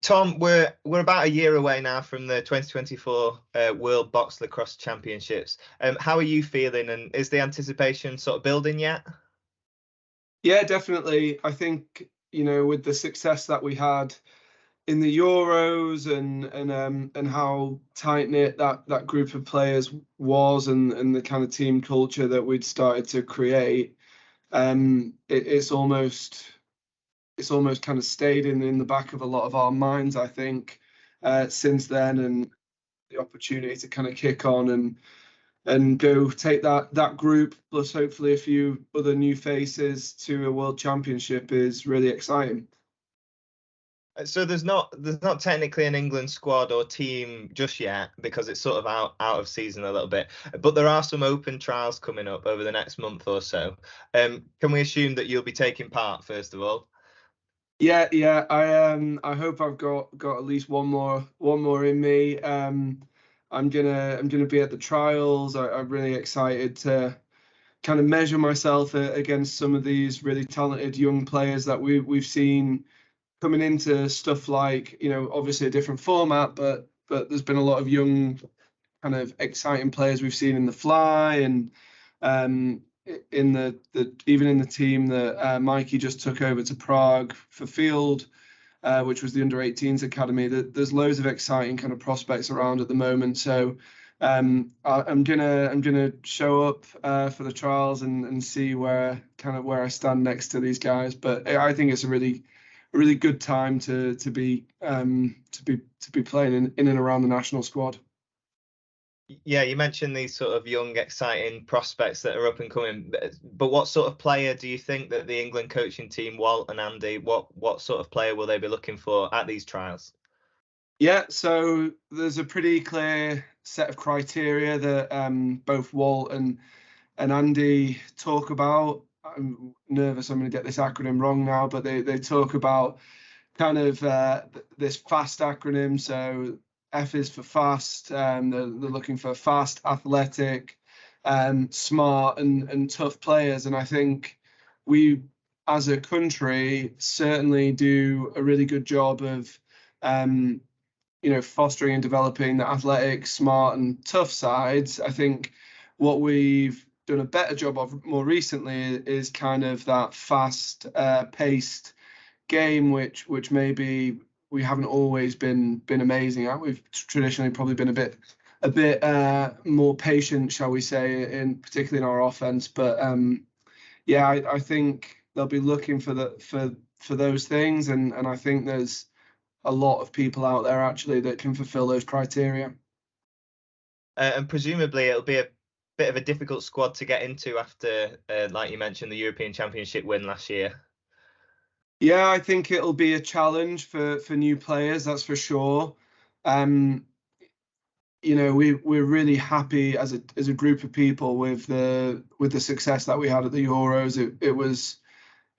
Tom, we're about a year away now from the 2024 World Box Lacrosse Championships. How are you feeling, and is the anticipation sort of building yet? Yeah, definitely. I think, with the success that we had in the Euros and how tight knit that group of players was, and the kind of team culture that we'd started to create, it's almost kind of stayed in the back of a lot of our minds, I think, since then, and the opportunity to kind of kick on and go take that group plus hopefully a few other new faces to a world championship is really exciting. So there's not technically an England squad or team just yet because it's sort of out of season a little bit, but there are some open trials coming up over the next month or so. Can we assume that you'll be taking part first of all? Yeah. I hope I've got at least one more in me. I'm gonna be at the trials. I'm really excited to kind of measure myself against some of these really talented young players that we've seen coming into stuff like, obviously a different format, but there's been a lot of young kind of exciting players we've seen in the fly and in the even in the team that Mikey just took over to Prague for field, which was the under-18s academy. There's loads of exciting kind of prospects around at the moment. So I'm gonna show up for the trials and see where I stand next to these guys. But I think it's a really good time to be playing in and around the national squad. Yeah, you mentioned these sort of young, exciting prospects that are up and coming. But what sort of player do you think that the England coaching team, Walt and Andy, what sort of player will they be looking for at these trials? Yeah, so there's a pretty clear set of criteria that both Walt and Andy talk about. I'm nervous I'm going to get this acronym wrong now, but they talk about kind of this FAST acronym. So F is for fast. They're looking for fast, athletic, smart, and tough players. And I think we, as a country, certainly do a really good job of, fostering and developing the athletic, smart, and tough sides. I think what we've done a better job of more recently is kind of that fast paced game, which maybe we haven't always been amazing at. We've traditionally probably been a bit more patient, shall we say, particularly in our offense. But yeah, I think they'll be looking for those things, and I think there's a lot of people out there actually that can fulfill those criteria. And presumably it'll be a bit of a difficult squad to get into after, like you mentioned, the European Championship win last year. Yeah, I think it'll be a challenge for new players, that's for sure. We're really happy as a group of people with the success that we had at the Euros. It was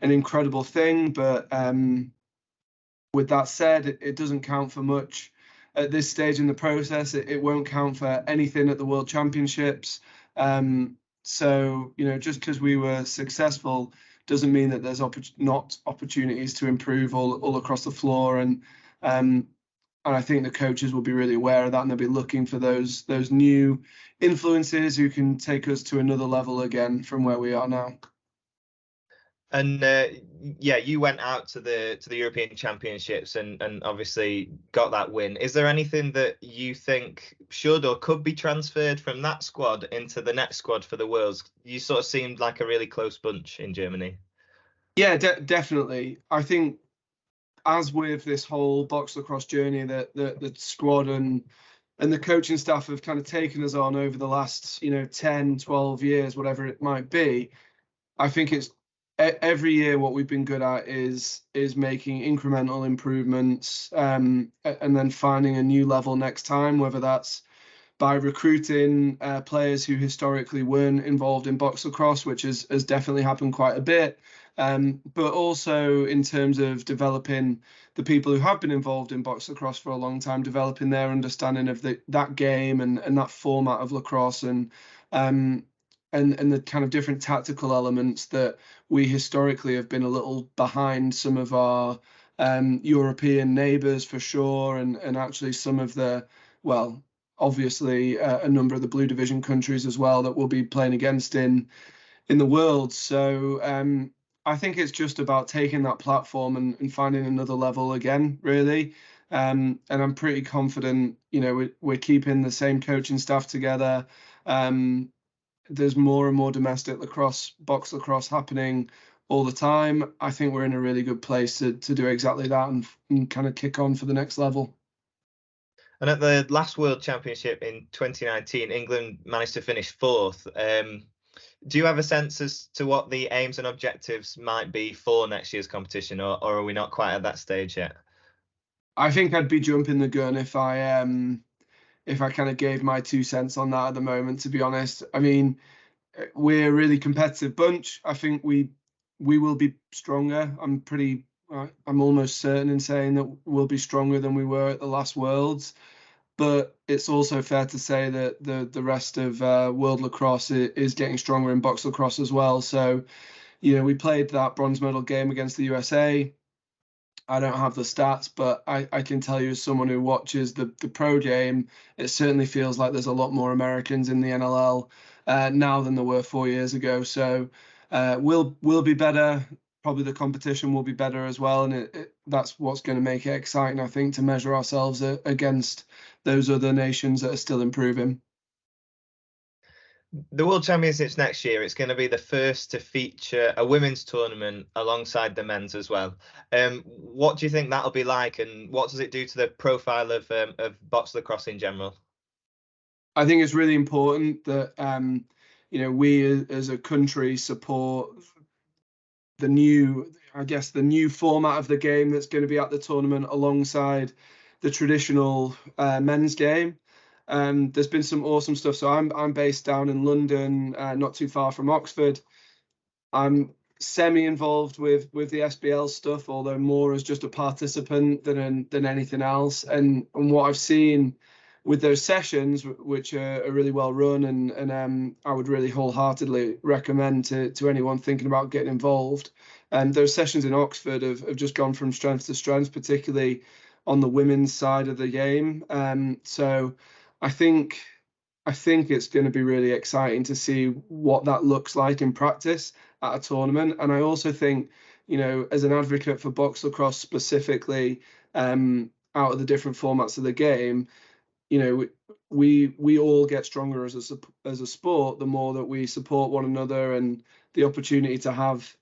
an incredible thing, but with that said, it doesn't count for much at this stage in the process. It won't count for anything at the World Championships. So, just because we were successful doesn't mean that there's not opportunities to improve all across the floor. And I think the coaches will be really aware of that, and they'll be looking for those new influences who can take us to another level again from where we are now. And yeah, you went out to the European Championships and obviously got that win. Is there anything that you think should or could be transferred from that squad into the next squad for the Worlds? You sort of seemed like a really close bunch in Germany. Yeah, definitely. I think as with this whole box lacrosse journey that the squad and the coaching staff have kind of taken us on over the last 10, 12 years, whatever it might be, I think it's every year what we've been good at is making incremental improvements, and then finding a new level next time, whether that's by recruiting players who historically weren't involved in box lacrosse, which has definitely happened quite a bit, but also in terms of developing the people who have been involved in box lacrosse for a long time, developing their understanding of that game and that format of lacrosse, and the kind of different tactical elements that we historically have been a little behind some of our European neighbours for sure, and actually some of the, well, obviously a number of the Blue Division countries as well that we'll be playing against in the world. So I think it's just about taking that platform and finding another level again, really. And I'm pretty confident, we're keeping the same coaching staff together. There's more and more domestic box lacrosse happening all the time. I think we're in a really good place to do exactly that and kind of kick on for the next level. And at the last World Championship in 2019, England managed to finish 4th. Do you have a sense as to what the aims and objectives might be for next year's competition, or are we not quite at that stage yet? I think I'd be jumping the gun if I kind of gave my 2 cents on that at the moment, to be honest. I mean, we're a really competitive bunch. I think we will be stronger. I'm almost certain in saying that we'll be stronger than we were at the last Worlds. But it's also fair to say that the rest of world lacrosse is getting stronger in box lacrosse as well. So, we played that bronze medal game against the USA. I don't have the stats, but I can tell you as someone who watches the pro game, it certainly feels like there's a lot more Americans in the NLL now than there were 4 years ago. So we'll be better. Probably the competition will be better as well, and that's what's going to make it exciting, I think, to measure ourselves against those other nations that are still improving. The World Championships next year, it's going to be the first to feature a women's tournament alongside the men's as well. What do you think that'll be like, and what does it do to the profile of box lacrosse in general? I think it's really important that we as a country support the new format of the game that's going to be at the tournament alongside the traditional men's game. There's been some awesome stuff. So I'm based down in London, not too far from Oxford. I'm semi-involved with the SBL stuff, although more as just a participant than anything else. And what I've seen with those sessions, which are really well run, and I would really wholeheartedly recommend to anyone thinking about getting involved. Those sessions in Oxford have just gone from strength to strength, particularly on the women's side of the game. So I think it's going to be really exciting to see what that looks like in practice at a tournament. And I also think, as an advocate for box lacrosse specifically, out of the different formats of the game, we all get stronger as a sport the more that we support one another, and the opportunity to have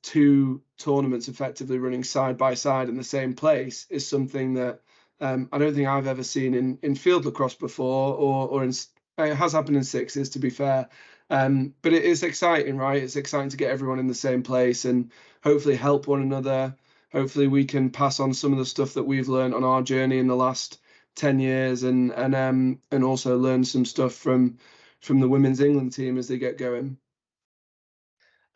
2 tournaments effectively running side by side in the same place is something that I don't think I've ever seen in field lacrosse before, or it has happened in sixes, to be fair. But it is exciting, right? It's exciting to get everyone in the same place and hopefully help one another. Hopefully we can pass on some of the stuff that we've learned on our journey in the last 10 years and also learn some stuff from the women's England team as they get going.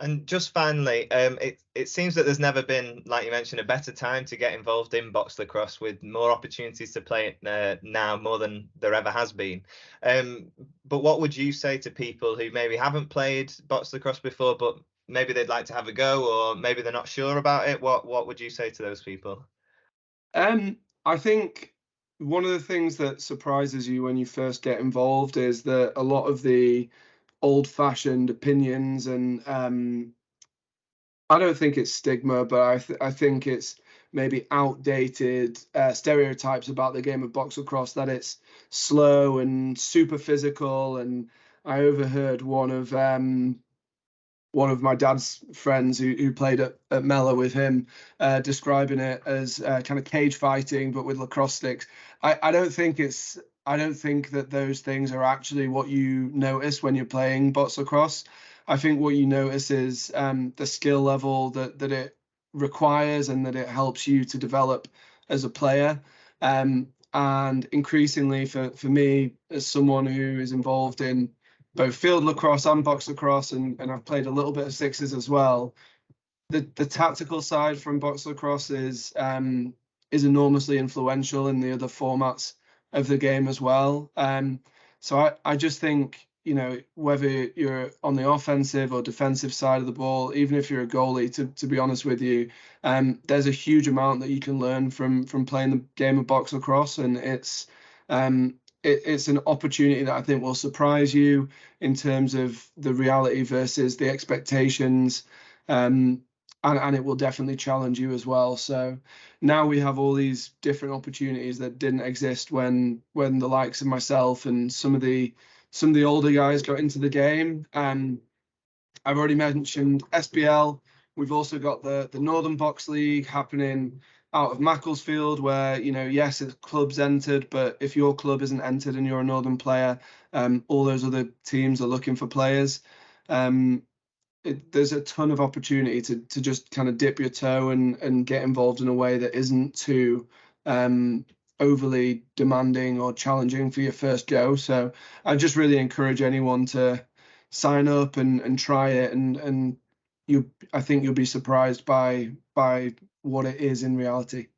And just finally, it seems that there's never been, like you mentioned, a better time to get involved in box lacrosse, with more opportunities to play it now more than there ever has been. But what would you say to people who maybe haven't played box lacrosse before, but maybe they'd like to have a go, or maybe they're not sure about it? What would you say to those people? I think one of the things that surprises you when you first get involved is that a lot of the old-fashioned opinions, and I don't think it's stigma, but I think it's maybe outdated stereotypes about the game of box lacrosse, that it's slow and super physical. And I overheard one of my dad's friends who played at Mellor with him describing it as kind of cage fighting, but with lacrosse sticks. I don't think that those things are actually what you notice when you're playing box lacrosse. I think what you notice is the skill level that it requires, and that it helps you to develop as a player. And increasingly for me, as someone who is involved in both field lacrosse and box lacrosse, and I've played a little bit of sixes as well, the tactical side from box lacrosse is enormously influential in the other formats of the game as well. So I just think whether you're on the offensive or defensive side of the ball, even if you're a goalie, to be honest with you, there's a huge amount that you can learn from playing the game of box lacrosse, and it's an opportunity that I think will surprise you in terms of the reality versus the expectations, and it will definitely challenge you as well. So now we have all these different opportunities that didn't exist when the likes of myself and some of the older guys got into the game. I've already mentioned SBL. We've also got the Northern Box League happening out of Macclesfield, where, yes, it's clubs entered, but if your club isn't entered and you're a Northern player, all those other teams are looking for players. There's a ton of opportunity to just kind of dip your toe and get involved in a way that isn't too overly demanding or challenging for your first go. So I just really encourage anyone to sign up and try it, and I think you'll be surprised by what it is in reality.